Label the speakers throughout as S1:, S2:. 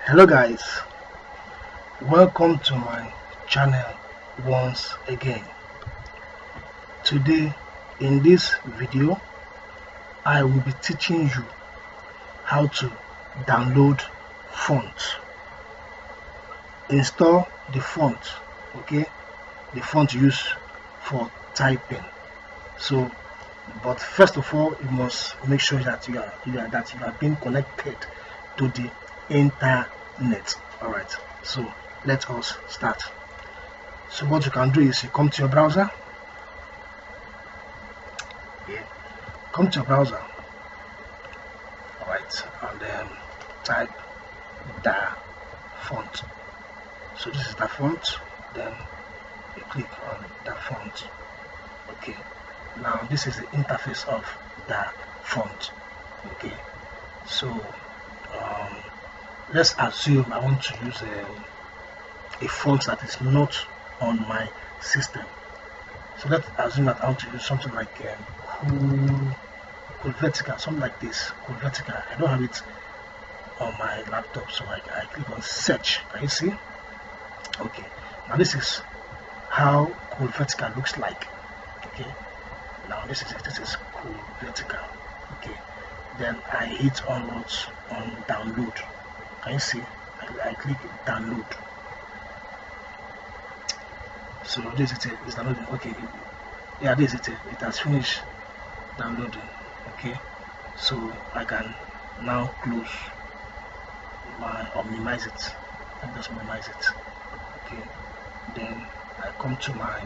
S1: Hello guys, welcome to my channel once again. Today in this video I will be teaching you how to download font. Install the font, okay, the font used for typing. But first of all, you must make sure that you are being connected to the internet. All right, so let us start. So what you can do is you come to your browser. Come to your browser. All right, and then type the font. So this is the font. Then you click on the font. Okay, now this is the interface of the font. Okay, so let's assume I want to use a font that is not on my system. So let's assume that I want to use something like Helvetica, something like this, Helvetica. I don't have it on my laptop, so I click on search. Can you see? Okay, now this is how Helvetica looks like. Okay, now this is Helvetica. Okay, then I hit on download. Can you see? I click download. So this is it. It's downloading. Okay. Yeah, this is it. It has finished downloading. Okay. So I can now close or minimize it. I just minimize it. Okay. Then I come to my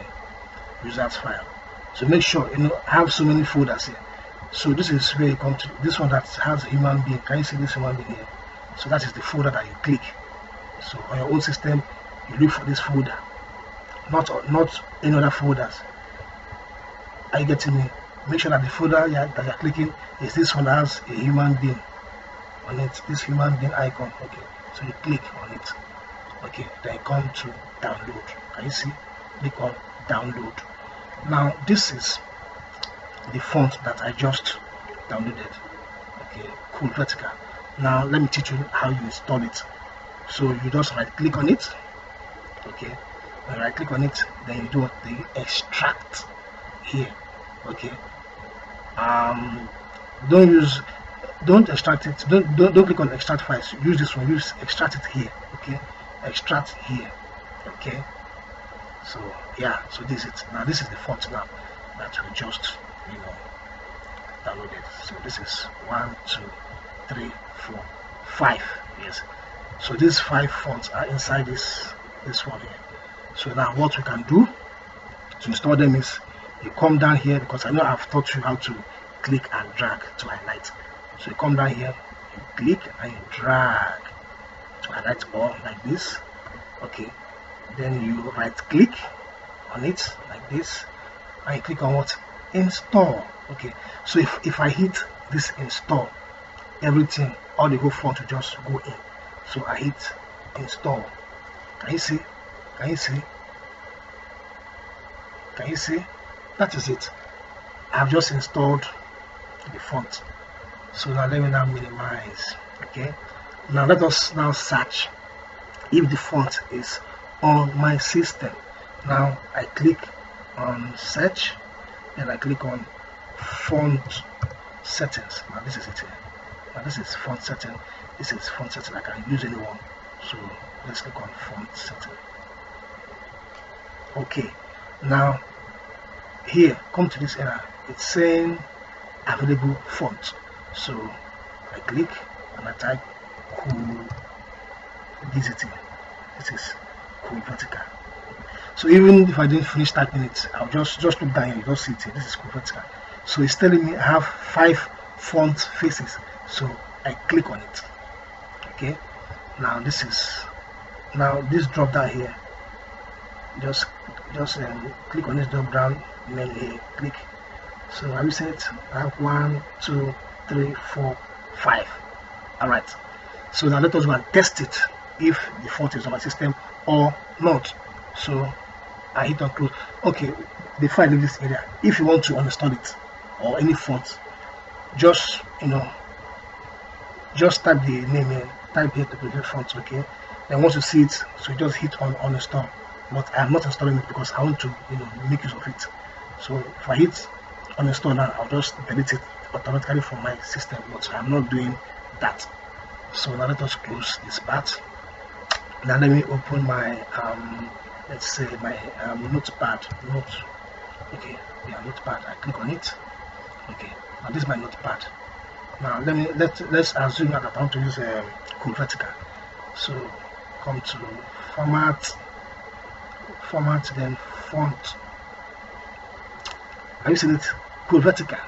S1: users file. So make sure I have so many folders here. So this is where you come to this one that has a human being. Can you see this human being here? So that is the folder that you click. So on your own system, you look for this folder, not any other folders. Are you getting me? Make sure that the folder that you're clicking is this one that has a human being on it, this human being icon. Okay, so you click on it. Okay, then you come to download. Can you see? Click on download. Now this is the font that I just downloaded. Okay, Helvetica. Now let me teach you how you install it. So you just right click on it. Okay, when you right click on it, then you do what they extract here. Okay, don't extract it, don't click on extract files. Use this one, use extract it here. Okay, extract here. Okay, so yeah, so this is it. Now this is the font now that we just downloaded. So this is 1, 2, 3, 4, 5. Yes, so these 5 fonts are inside this one here. So now what we can do to install them is you come down here, because I know I've taught you how to click and drag to highlight. So you come down here, you click and you drag to highlight all like this. Okay, then you right click on it like this and you click on what? Install. Okay, so if I hit this install, everything, all the whole font will just go in. So I hit install. Can you see? Can you see? Can you see? That is it. I've just installed the font. So now let me now minimize. Okay, now let us now search if the font is on my system. Now I click on search and I click on font settings. Now this is it here. Now this is font setting. This is font setting. I can use anyone. So let's click on font setting. Okay, now here, come to this area. It's saying available font. So I click and I type This is Helvetica. So even if I didn't finish typing it, I'll just look down here. You just see it here. This is Helvetica. So it's telling me I have 5 font faces. So I click on it. Okay, now this drop down here, just click on this drop down menu here, click. So have you seen it? I have 1, 2, 3, 4, 5. All right, so now let us go and test it if the font is on my system or not. So I hit on close. Okay, before I leave this area, if you want to uninstall it or any font, just type the name here, type here to prevent front. Okay, then once you see it, so you just hit on uninstall. But I'm not installing it because I want to make use of it. So if I hit uninstall now, I'll just delete it automatically from my system, but I'm not doing that. So now let us close this part. Now let me open my let's say my notepad. Okay, yeah, notepad. I click on it. Okay, now this is my notepad. Now let's assume that I want to use Cool Vertical. So come to format, then font. Are you seeing it? Cool Vertical.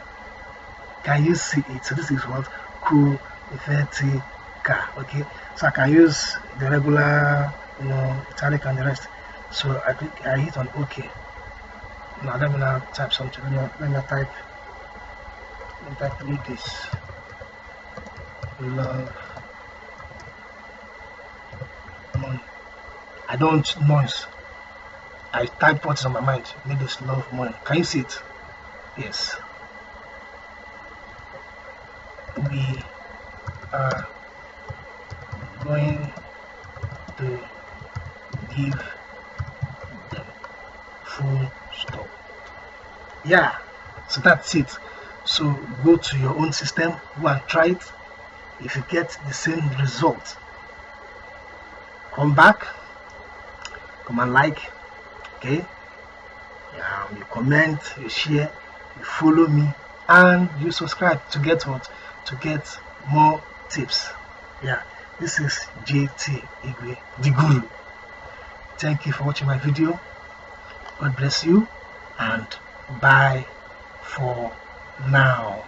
S1: Can you see it? So this is what Cool Vertical. Okay, so I can use the regular, italic and the rest. So I hit on OK. Now let me now type something. Let me type read this. Love money. I don't noise. I type what's on my mind. Need this love money. Can you see it? Yes. We are going to give them full stop. Yeah, so that's it. So go to your own system, go and try it. If you get the same result, come back, come and like, okay? You comment, you share, you follow me, and you subscribe to get what? To get more tips. Yeah, this is JT Igwe, the Guru. Thank you for watching my video. God bless you, and bye for now.